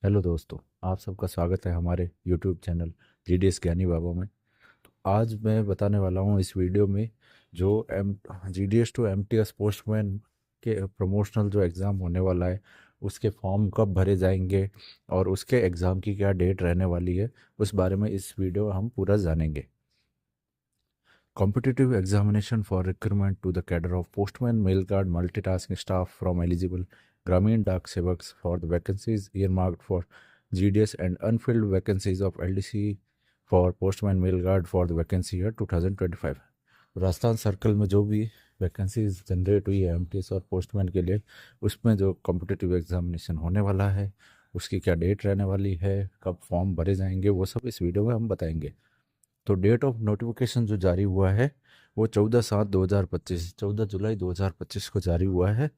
Hello दोस्तों। आप सबका स्वागत है हमारे यूट्यूब चैनल जीडीएस ज्ञानी बाबा में। आज मैं बताने वाला हूँ इस वीडियो में जो M GDS to MTS postman के प्रमोशनल जो एग्ज़ाम होने वाला है उसके फॉर्म कब भरे जाएंगे और उसके एग्ज़ाम की क्या डेट रहने वाली है, उस बारे में इस वीडियो में हम पूरा जानेंगे। Competitive examination for recruitment to the cadre of postman, mail guard, multitasking staff from eligible Grameen Dak Sevaks for the vacancies earmarked for GDS and unfilled vacancies of LDC for postman, mail guard for the vacancy year 2025। Rajasthan circle में जो भी vacancies generate हुई है MTS और postman के लिए, उसमें जो कॉम्पिटिटिव एग्जामिनेशन होने वाला है उसकी क्या डेट रहने वाली है, कब फॉर्म भरे जाएंगे, वो सब इस वीडियो में हम बताएंगे। तो डेट ऑफ नोटिफिकेशन जो जारी हुआ है वो 14/7/2025, 14 जुलाई 2025 को जारी हुआ है।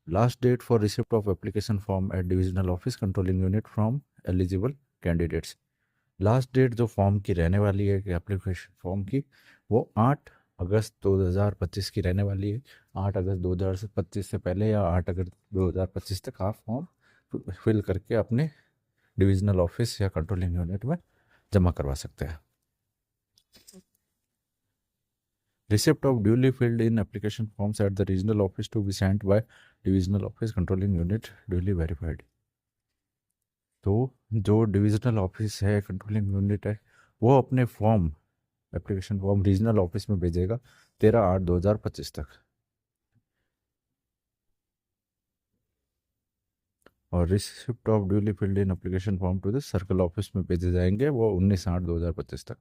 Last date for receipt of application form at divisional office controlling unit from eligible candidates. Last date जो फॉर्म की रहने वाली है कि एप्लीकेशन फॉर्म की, वो 8 अगस्त 2025 की रहने वाली है। 8 अगस्त 2025 से पहले या 8 अगस्त 2025 तक आप फॉर्म फिल करके अपने डिविजनल ऑफिस या कंट्रोलिंग यूनिट में जमा करवा सकते हैं। Receipt of duly filled in application forms at the regional office to be sent by divisional office controlling unit duly verified। तो जो डिविजनल ऑफिस है, कंट्रोलिंग यूनिट है, वो अपने form application form regional office में भेजेगा 13/8/2025 तक। और receipt of duly filled in application form to the circle office में भेजे जाएंगे वो 19/8/2025 तक।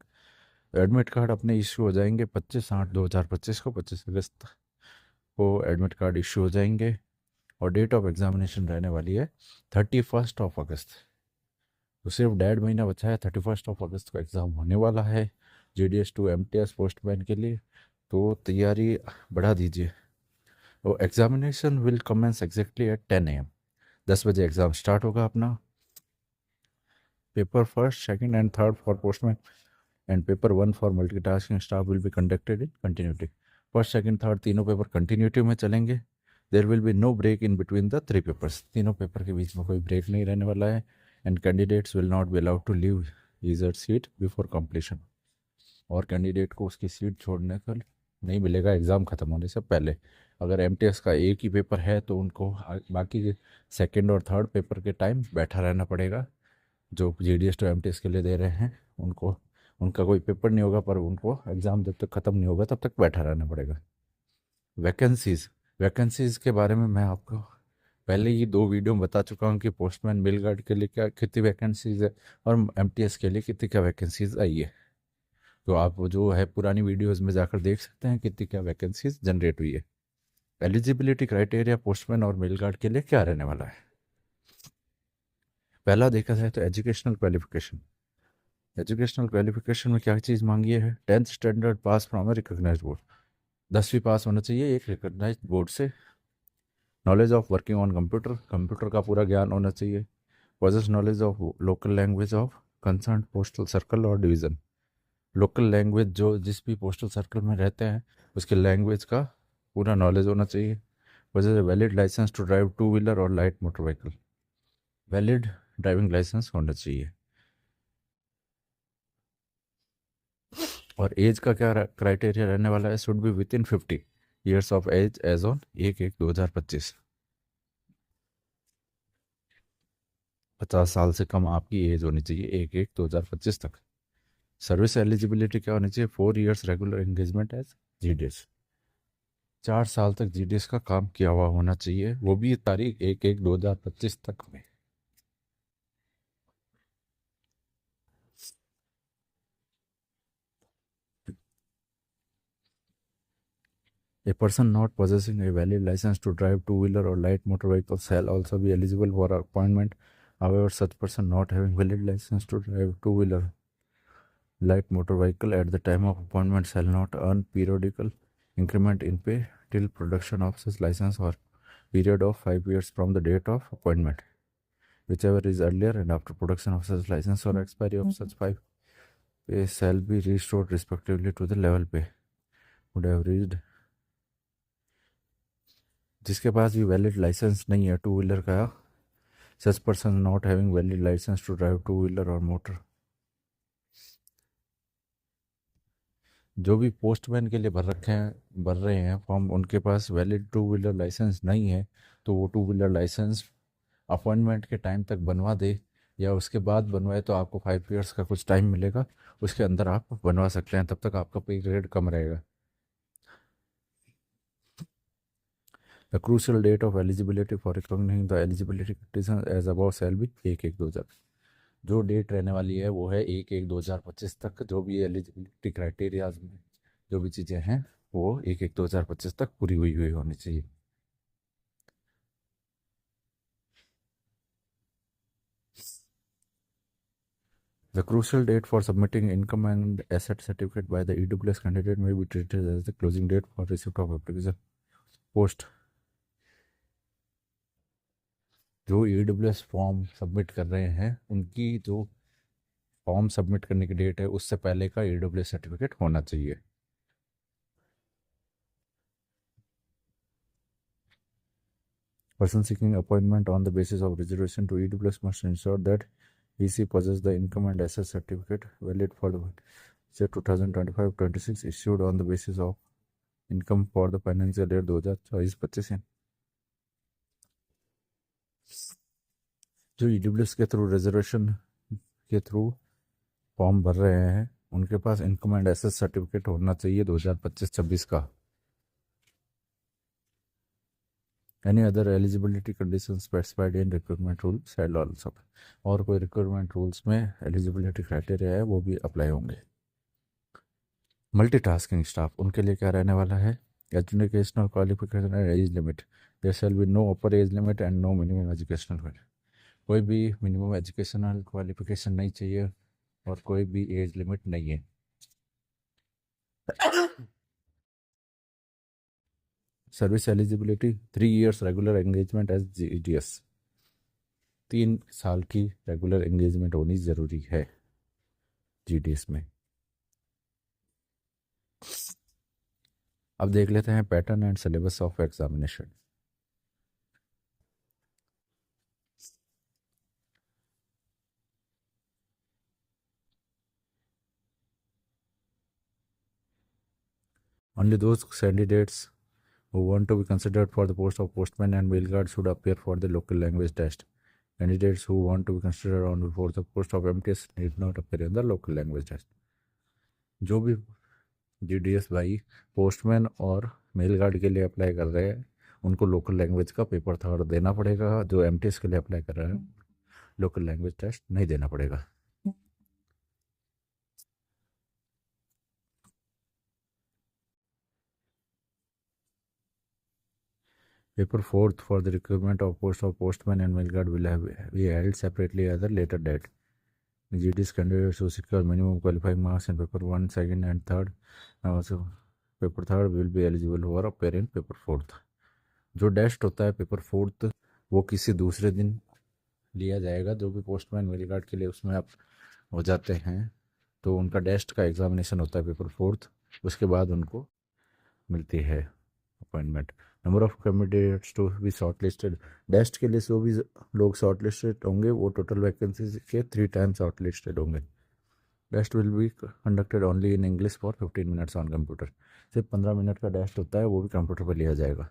एडमिट कार्ड अपने इशू हो जाएंगे 25/8/2025 को, 25 अगस्त को एडमिट कार्ड इशू हो जाएंगे। और डेट ऑफ एग्जामिनेशन रहने वाली है 31 अगस्त। तो सिर्फ 1.5 महीना बचा है, 31 अगस्त को एग्ज़ाम होने वाला है जीडीएस टू एमटीएस पोस्टमैन के लिए। तो तैयारी बढ़ा दीजिए। तो examination will commence exactly at 10 AM। 10 बजे एग्ज़ाम स्टार्ट होगा अपना। Paper first, second and third for postman and paper 1 for multitasking staff will be conducted in continuity. First second third तीनों पेपर कंटिन्यूटी में चलेंगे। There will be no break in between the 3 papers. तीनों paper के बीच में कोई break नहीं रहने वाला है। And candidates will not be allowed to leave his her seat before completion. और कैंडिडेट को उसकी सीट छोड़ने का नहीं मिलेगा एग्ज़ाम ख़त्म होने से पहले। अगर एमटीएस का एक ही पेपर है तो उनको बाकी के सेकेंड और थर्ड पेपर के टाइम बैठा रहना पड़ेगा। जो जीडीएस टू एमटीएस के लिए दे रहे हैं उनको, उनका कोई पेपर नहीं होगा पर उनको एग्ज़ाम जब तक ख़त्म नहीं होगा तब तक बैठा रहना पड़ेगा। वैकेंसीज़, वैकेंसीज़ के बारे में मैं आपको पहले ही 2 वीडियो में बता चुका हूँ कि पोस्टमैन मेल गार्ड के लिए क्या कितनी वैकेंसीज़ है और एमटीएस के लिए कितनी क्या वैकेंसीज़ आई है। तो आप वो जो है पुरानी वीडियोज़ में जाकर देख सकते हैं कितनी क्या वैकेंसीज़ जनरेट हुई है। एलिजिबिलिटी क्राइटेरिया पोस्टमैन और मेल गार्ड के लिए क्या रहने वाला है। पहला देखा जाए तो एजुकेशनल क्वालिफिकेशन। एजुकेशनल क्वालिफिकेशन में क्या चीज़ मांगी है? 10th standard pass from a recognised board. 10वीं पास होना चाहिए एक रिकॉग्नाइज्ड बोर्ड से। Knowledge of working on computer, computer का पूरा ज्ञान होना चाहिए। Possess knowledge of local language of concern postal circle और डिवीज़न। लोकल लैंग्वेज जो जिस भी पोस्टल सर्कल में रहते हैं उसके लैंग्वेज का पूरा नॉलेज होना चाहिए। वजह valid licence to drive 2 wheeler और light motor vehicle. Valid driving license होना चाहिए। और एज का क्या क्राइटेरिया रहने वाला है? Should be within 50 years of age age on 1/1/2025। 50 साल से कम आपकी एज होनी चाहिए 1/1/2025 तक। सर्विस एलिजिबिलिटी क्या होनी चाहिए? 4 years regular engagement as GDS. 4 साल तक जीडीएस का काम किया हुआ होना चाहिए, वो भी तारीख 1/1/2025 तक में। A person not possessing a valid license to drive 2 wheeler or light motor vehicle shall also be eligible for appointment. However, such person not having valid license to drive 2 wheeler light motor vehicle at the time of appointment shall not earn periodical increment in pay till production of such license or period of 5 years from the date of appointment, whichever is earlier, and after production of such license or expiry of such 5 pay shall be restored respectively to the level pay would have reached। जिसके पास भी valid licence नहीं है 2 wheeler का such person not having valid licence to drive two wheeler और motor. जो भी postman के लिए भर रहे हैं फॉर्म, उनके पास वैलिड टू व्हीलर लाइसेंस नहीं है, तो वो टू व्हीलर लाइसेंस अपॉइंटमेंट के टाइम तक बनवा दे, या उसके बाद बनवाए तो आपको 5 ईयर्स का कुछ टाइम मिलेगा, उसके अंदर आप बनवा सकते हैं, तब तक आपका पे ग्रेड कम रहेगा। The crucial date of eligibility for recognising the eligibility condition as above shall be 1/1/2000। जो डेट रहने वाली है वो है 1/1/2025 तक। जो भी एलिजिबिलिटी क्राइटेरियाज में जो भी चीज़ें हैं वो 1/1/2025 तक पूरी हुई हुई होनी चाहिए। The crucial date for submitting income and asset certificate by the EWS candidate may be treated as the closing date for receipt of application post। जो EWS फॉर्म सबमिट कर रहे हैं उनकी जो फॉर्म सबमिट करने की डेट है उससे पहले का EWS सर्टिफिकेट होना चाहिए। Person seeking appointment on the basis of reservation to EWS must ensure that he possesses the income and asset certificate valid for the year 2025-26 issued on the basis of income for the financial year 2024-25। जो EWS के through reservation के through form भर रहे हैं उनके पास income and asset certificate होना चाहिए 2025-26 का। Any other eligibility condition specified in recruitment rule shall also. और कोई रिक्रूटमेंट रूल्स में एलिजिबिलिटी क्राइटेरिया है वो भी अप्लाई होंगे। मल्टीटास्किंग स्टाफ उनके लिए क्या रहने वाला है? Educational qualification and age limit. There shall be no upper age limit and no minimum educational qualification. कोई भी मिनिमम एजुकेशनल क्वालिफिकेशन नहीं चाहिए और कोई भी एज लिमिट नहीं है। Service eligibility 3 years regular engagement as GDS। 3 साल की रेगुलर एंगेजमेंट होनी ज़रूरी है GDS में। अब देख लेते हैं pattern and syllabus of examination. Only those candidates who want to be considered for the post of postman and mail guard should appear for the local language test. Candidates who want to be considered on for the post of MTS need not appear in the local language test। जो भी GDS भाई postman और mail guard के लिए apply कर रहे हैं उनको लोकल लैंग्वेज का पेपर थर्ड देना पड़ेगा। जो MTS के लिए अप्लाई कर रहे हैं लोकल लैंग्वेज टेस्ट नहीं देना पड़ेगा। Paper fourth for the recruitment of post of postman and mail guard will be held separately at a later date। GDS candidates who secure minimum qualifying marks in paper 1, 2nd and 3rd also paper 3rd will be eligible for appear in paper 4th। जो डेस्ट होता है paper 4th वो किसी दूसरे दिन लिया जाएगा। जो भी पोस्टमैन मेल गार्ड के लिए उसमें आप हो जाते हैं तो उनका डेस्ट का एग्जामिनेशन होता है पेपर 4th। उसके बाद उनको मिलती है appointment. Number of candidates to be shortlisted. Test के लिए जो भी लोग शॉर्ट लिस्टेड होंगे वो टोटल वैकेंसी के 3 टाइम्स शॉर्ट लिस्टेड होंगे। Test will be conducted only in English for 15 minutes on computer. सिर्फ 15 मिनट का टेस्ट होता है वो भी कंप्यूटर पर लिया जाएगा।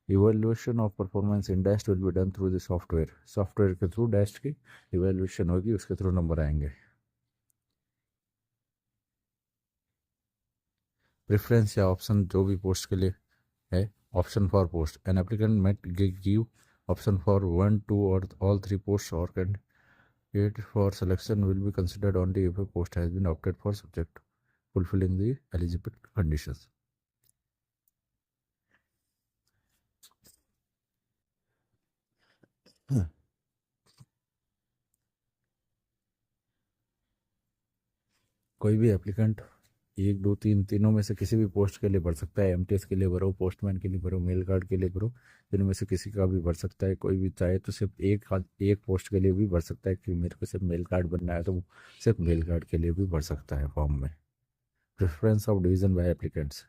Evaluation of performance in test will be done through the software के थ्रू डेस्ट की इवेल्यूएशन होगी, उसके थ्रू नंबर आएंगे। प्रेफरेंस या ऑप्शन जो भी पोस्ट के लिए है। Option for post an applicant may give option for 1, 2 और ऑल 3 पोस्ट और candidate for selection will be considered only if a post has been opted for subject fulfilling the eligible conditions। कोई भी applicant 1, 2, 3 तीनों में से किसी भी post के लिए भर सकता है। MTS के लिए भरो, पोस्टमैन के लिए भरो, मेल गार्ड के लिए भरो, जिनमें से किसी का भी भर सकता है। कोई भी चाहे तो सिर्फ एक पोस्ट के लिए भी भर सकता है कि मेरे को सिर्फ मेल गार्ड बनना है तो वो सिर्फ मेल गार्ड के लिए भी भर सकता है फॉर्म में। Preference of division by applicants.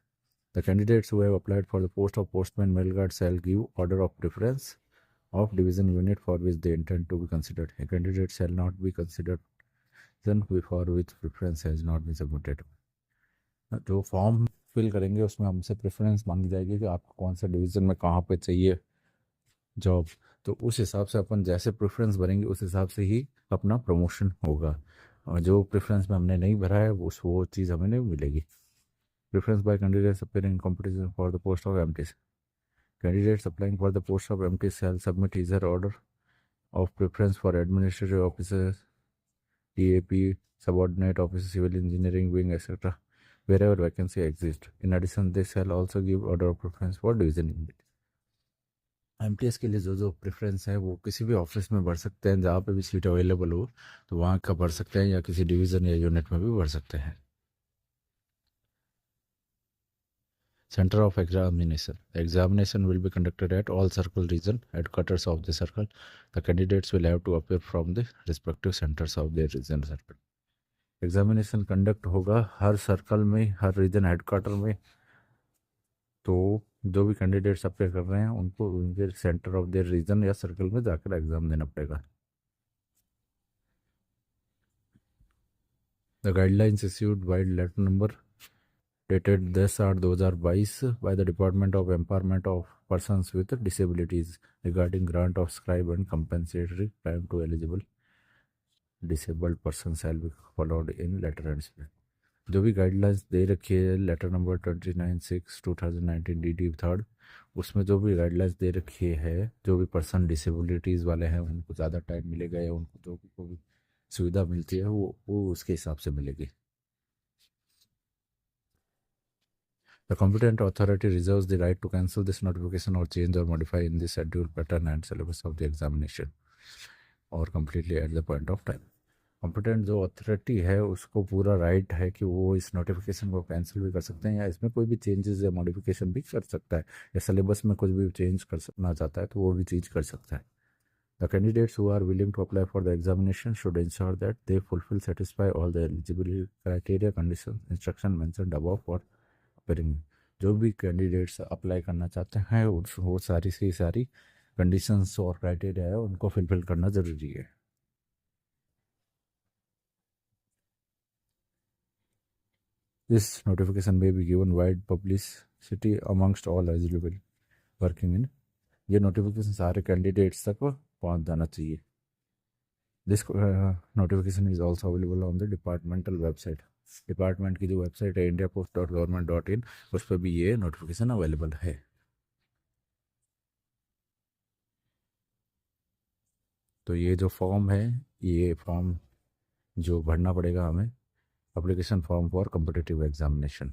The candidates who have applied for the post of postman mail guard shall give order of preference of division unit for which they intend to be considered. A candidate shall not be considered then for which preference has not been submitted. जो form fill करेंगे उसमें हमसे preference मांगी जाएगी कि आपको कौन सा डिवीज़न में कहाँ पे चाहिए जॉब, तो उस हिसाब से अपन जैसे प्रेफरेंस भरेंगे उस हिसाब से ही अपना प्रमोशन होगा। और जो प्रेफरेंस में हमने नहीं भरा है वो चीज़ हमें नहीं मिलेगी। Preference by candidates appearing in competition for the post of MT. Candidates applying for the post of MT shall submit either order of preference for administrative officer, TAP, subordinate officer, civil engineering wing, etc., wherever vacancy exists. In addition, they shall also give order of preference for division unit. MTS के लिए जो preference है वो किसी भी office में भर सकते हैं, जहाँ पे भी सीट अवेलेबल हो तो वहाँ का भर सकते हैं, या किसी डिवीज़न या यूनिट में भी भर सकते हैं। Center of examination. The examination will be conducted at all circle region headquarters of the circle. The candidates will have to appear from the respective centers of their region circle. Examination conduct होगा हर circle में, हर reason headquarter में। तो जो भी candidates apply कर रहे हैं उनको उनके सेंटर ऑफ देयर रीजन या सर्कल में जाकर एग्ज़ाम देना पड़ेगा। The guidelines issued by letter number dated 10/8/2022 by the Department of Empowerment of Persons with Disabilities regarding grant of scribe and compensatory time to eligible disabled persons shall be followed in letter and spirit. जो भी guidelines दे रखी है letter number 29/6/2019 DD 3rd, उसमें जो भी guidelines दे रखी है, जो भी पर्सन डिसेबिलिटीज़ वाले हैं उनको ज़्यादा टाइम मिलेगा या उनको जो भी कोई सुविधा मिलती है वो उसके हिसाब से मिलेगी। The competent authority reserves the right to cancel this notification or change or modify in the schedule, pattern and syllabus of the examination or completely at the point of time. Competent जो authority है उसको पूरा right है कि वो इस notification को cancel भी कर सकते हैं या इसमें कोई भी चेंजेस या मॉडिफिकेशन भी कर सकता है, या सिलेबस में कुछ भी चेंज करना चाहता है तो वो भी चीज़ कर सकता है। The candidates who are willing to apply for the examination should ensure that they fulfil satisfy all the eligibility criteria condition instruction mentioned above for appearing. जो भी कैंडिडेट्स अप्लाई करना चाहते हैं वो सारी से सारी कंडीशंस और क्राइटेरिया है उनको फुलफिल करना ज़रूरी है। This notification may be given wide publicity amongst all eligible working in। ये नोटिफिकेशन सारे कैंडिडेट्स तक पहुंच जाना चाहिए। This notification is also available on the departmental website. Department की जो वेबसाइट है indiapost.government.in, उस पर भी ये नोटिफिकेशन अवेलेबल है। तो ये जो फॉर्म है, ये फॉर्म जो भरना पड़ेगा हमें, application form for competitive examination.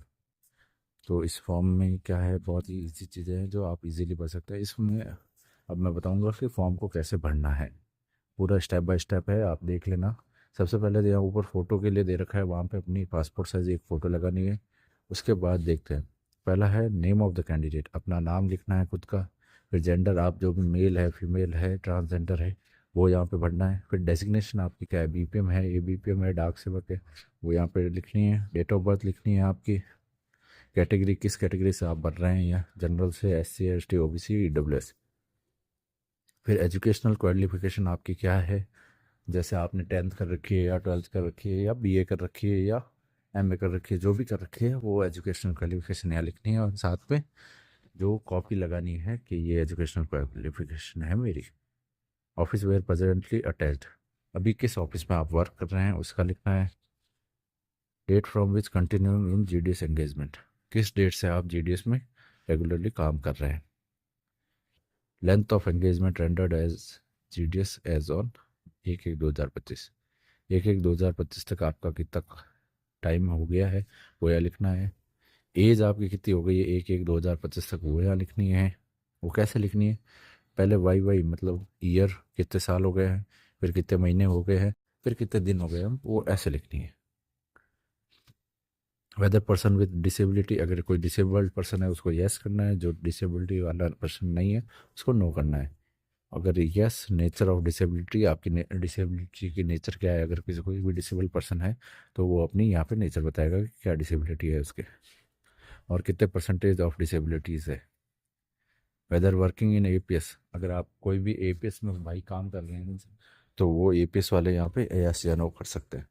तो इस फॉर्म में क्या है, बहुत ही ईजी चीज़ें हैं जो आप इजीली भर सकते हैं। इसमें अब मैं बताऊंगा कि फॉर्म को कैसे भरना है, पूरा स्टेप बाय स्टेप है, आप देख लेना। सबसे पहले यहाँ ऊपर फ़ोटो के लिए दे रखा है, वहाँ पे अपनी पासपोर्ट साइज़ एक फ़ोटो लगानी है। उसके बाद देखते हैं, पहला है नेम ऑफ़ द कैंडिडेट, अपना नाम लिखना है खुद का। फिर जेंडर, आप जो भी मेल है, फीमेल है, ट्रांसजेंडर है, वो यहाँ पे भरना है। फिर डेजिग्नेशन आपकी क्या है, बीपीएम है, एबीपीएम है, डाक सेवक है, वो यहाँ पे लिखनी है। डेट ऑफ बर्थ लिखनी है आपकी। कैटेगरी, किस कैटेगरी से आप भर रहे हैं, या जनरल से, एससी, एसटी, ओबीसी, ईडब्ल्यूएस। फिर एजुकेशनल क्वालिफिकेशन आपकी क्या है, जैसे आपने 10th कर रखी है या 12th कर रखी है या बीए कर रखी है या एमए कर रखी है, जो भी कर रखी है वो एजुकेशनल क्वालिफिकेशन यहाँ लिखनी है। और साथ में जो कॉपी लगानी है कि ये एजुकेशनल क्वालिफिकेशन है मेरी। ऑफिस वेयर प्रेजेंटली अटैच्ड, अभी किस ऑफिस में आप वर्क कर रहे हैं उसका लिखना है। Date from which continuing in GDS engagement, किस डेट से आप जीडीएस में रेगुलरली काम कर रहे हैं। Length of engagement rendered as GDS as on 1/1/2025, 1/1/2025 तक आपका कितना टाइम हो गया है वो यहाँ लिखना है। एज आपकी कितनी हो गई है 1/1/2025 तक, वो यहाँ लिखनी है। वो कैसे लिखनी है, पहले वाई मतलब ईयर, कितने साल हो गए हैं, फिर कितने महीने हो गए हैं, फिर कितने दिन हो गए हैं, वो ऐसे लिखनी है। वेदर पर्सन विद डिसेबिलिटी, अगर कोई डिसेबल्ड पर्सन है उसको येस करना है, जो डिसेबिलिटी वाला पर्सन नहीं है उसको नो करना है। अगर यस, नेचर ऑफ डिसेबिलिटी, आपकी डिसेबिलिटी की नेचर क्या है, अगर किसी कोई भी डिसेबल पर्सन है तो वो अपनी यहाँ पे नेचर बताएगा कि क्या डिसेबिलिटी है उसके और कितने परसेंटेज ऑफ डिसेबिलिटीज़ है। वेदर वर्किंग इन एपीएस, अगर आप कोई भी एपीएस में भाई काम कर रहे हैं तो वो एपीएस वाले यहाँ पे यस या नो कर सकते हैं।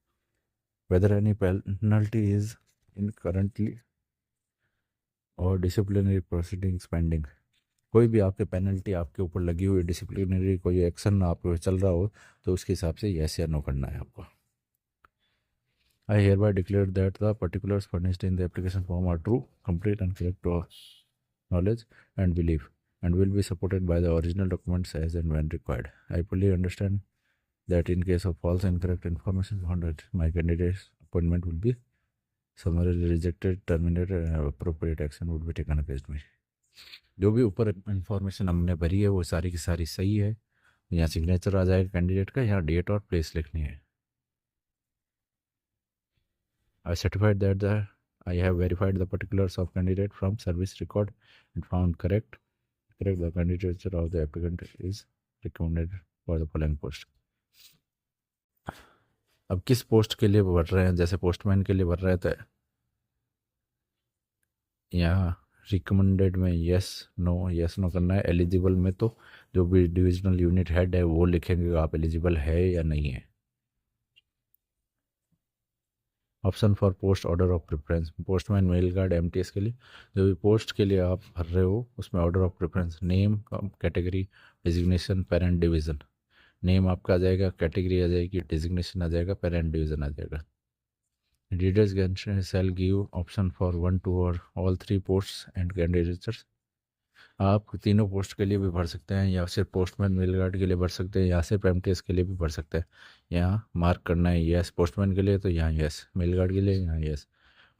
Whether any penalty is in currently और डिसिप्लिनरी प्रोसीडिंग्स पेंडिंग, कोई भी आपके पेनल्टी आपके ऊपर लगी हुई, डिसिप्लिनरी कोई एक्शन आपके चल रहा हो तो उसके हिसाब से यस या नो करना है आपको। I hereby declare that the particulars furnished in the application form are true, complete, and correct to our knowledge and belief, and will be supported by the original documents as and when required. I fully understand that in case of false incorrect information found that my candidate's appointment will be summarily rejected, terminated, and appropriate action would be taken against me. जो भी ऊपर information हमने भरी है वो सारी की सारी सही है। यहाँ सिग्नेचर आ जाएगा कैंडिडेट का, यहाँ डेट और प्लेस लिखनी है। I certified that I have verified the particulars of candidate from service record and found correct the candidature of the applicant is recommended for the following post. अब किस post के लिए भर रहे हैं, जैसे पोस्टमैन के लिए भर रहे थे, यहाँ रिकमेंडेड में यस नो करना है। एलिजिबल में तो जो भी डिविजनल यूनिट हेड है वो लिखेंगे आप एलिजिबल है या नहीं है। Option for post order of preference, postman mail guard MTS के लिए जो भी पोस्ट के लिए आप भर रहे हो उसमें order of preference, name, category, designation, parent, division. Name आपका आ जाएगा, कैटेगरी आ जाएगी, डिजिग्नेशन आ जाएगा, पेरेंट डिवीज़न आ जाएगा। Readers shell give option for 1, 2 और ऑल 3 पोस्ट एंड कैंडिडेट्स। आप तीनों पोस्ट के लिए भी भर सकते हैं या सिर्फ पोस्टमैन मेल गार्ड के लिए भर सकते हैं या सिर्फ एमटीएस के लिए भी भर सकते हैं। यहाँ मार्क करना है यस पोस्टमैन के लिए तो यहाँ यस, मेल गार्ड के लिए यहाँ यस,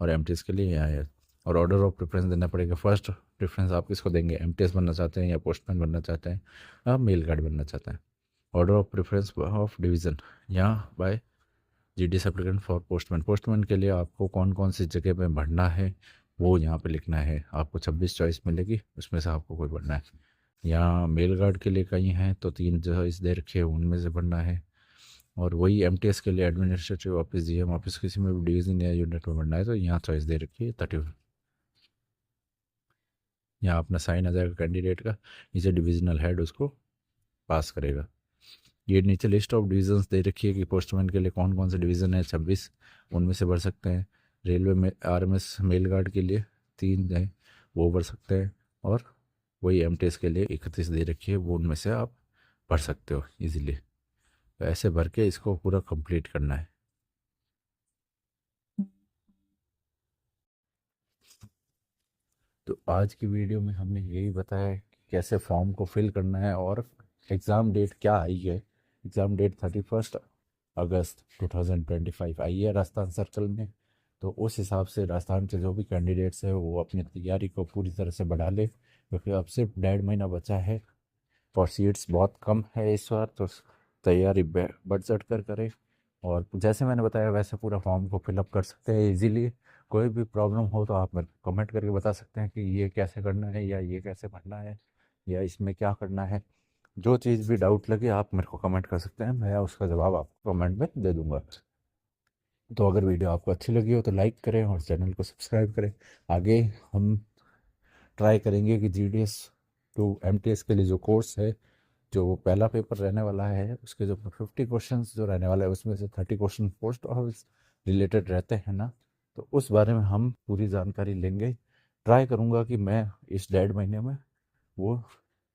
और एमटीएस के लिए यहाँ यस। और ऑर्डर ऑफ प्रेफरेंस देना पड़ेगा। फर्स्ट प्रेफरेंस आप किसको देंगे, एमटीएस बनना चाहते हैं या पोस्टमैन बनना चाहते हैं, आप मेल गार्ड बनना चाहते हैं। Order of preference of division, यहाँ by GDS applicant for postman के लिए आपको कौन कौन सी जगह पे भरना है वो यहाँ पे लिखना है। आपको 26 चॉइस मिलेगी, उसमें से आपको कोई भरना है। यहाँ मेल गार्ड के लिए कहीं हैं तो 3 चॉइस दे रखे हैं, उनमें से भरना है। और वही एमटीएस के लिए एडमिनिस्ट्रेटिव ऑफिस, जीएम ऑफिस, किसी में भी डिवीजन या यूनिट में भरना है तो यहाँ चॉइस दे रखी है 30। यहाँ अपना साइन आ जाएगा कैंडिडेट का, नीचे डिविजनल हेड उसको पास करेगा। ये नीचे लिस्ट ऑफ डिविजन्स दे रखी है कि पोस्टमैन के लिए कौन कौन से डिवीज़न है, 26, उनमें से भर सकते हैं। रेलवे में आरएमएस मेल गार्ड के लिए 3 है, वो भर सकते हैं। और वही एमटीएस के लिए 31 दे रखी है, वो उनमें से आप भर सकते हो इजीली। तो ऐसे भर के इसको पूरा कंप्लीट करना है। तो आज की वीडियो में हमने यही बताया है कि कैसे फॉर्म को फिल करना है और एग्ज़ाम डेट क्या आई है। एग्ज़ाम डेट 31 अगस्त 2025 आई है राजस्थान सर्कल में। तो उस हिसाब से राजस्थान के जो भी कैंडिडेट्स हैं वो अपनी तैयारी को पूरी तरह से बढ़ा ले, क्योंकि अब सिर्फ 1.5 महीना बचा है और सीट्स बहुत कम है इस बार। तो तैयारी बढ़ चढ़ कर करें और जैसे मैंने बताया वैसे पूरा फॉर्म को फिलअप कर सकते हैं इजीली। कोई भी प्रॉब्लम हो तो आप मेरे को कमेंट करके बता सकते हैं कि ये कैसे करना है या ये कैसे भरना है या इसमें क्या करना है। जो चीज़ भी डाउट लगे आप मेरे को कमेंट कर सकते हैं, मैं उसका जवाब आपको कमेंट में दे दूंगा। तो अगर वीडियो आपको अच्छी लगी हो तो लाइक करें और चैनल को सब्सक्राइब करें। आगे हम ट्राई करेंगे कि जीडीएस टू एमटीएस के लिए जो कोर्स है, जो पहला पेपर रहने वाला है, उसके जो 50 क्वेश्चंस जो रहने वाला है उसमें से 30 क्वेश्चन पोस्ट ऑफिस रिलेटेड रहते हैं ना, तो उस बारे में हम पूरी जानकारी लेंगे। ट्राई करूँगा कि मैं इस 1.5 महीने में वो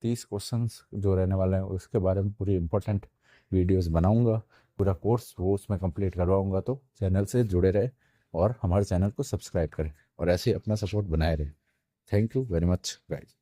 30 क्वेश्चंस जो रहने वाले हैं उसके बारे में पूरी इंपॉर्टेंट वीडियोस बनाऊंगा। पूरा कोर्स वो उसमें कंप्लीट करवाऊंगा। तो चैनल से जुड़े रहे और हमारे चैनल को सब्सक्राइब करें और ऐसे ही अपना सपोर्ट बनाए रहे। Thank you very much guys.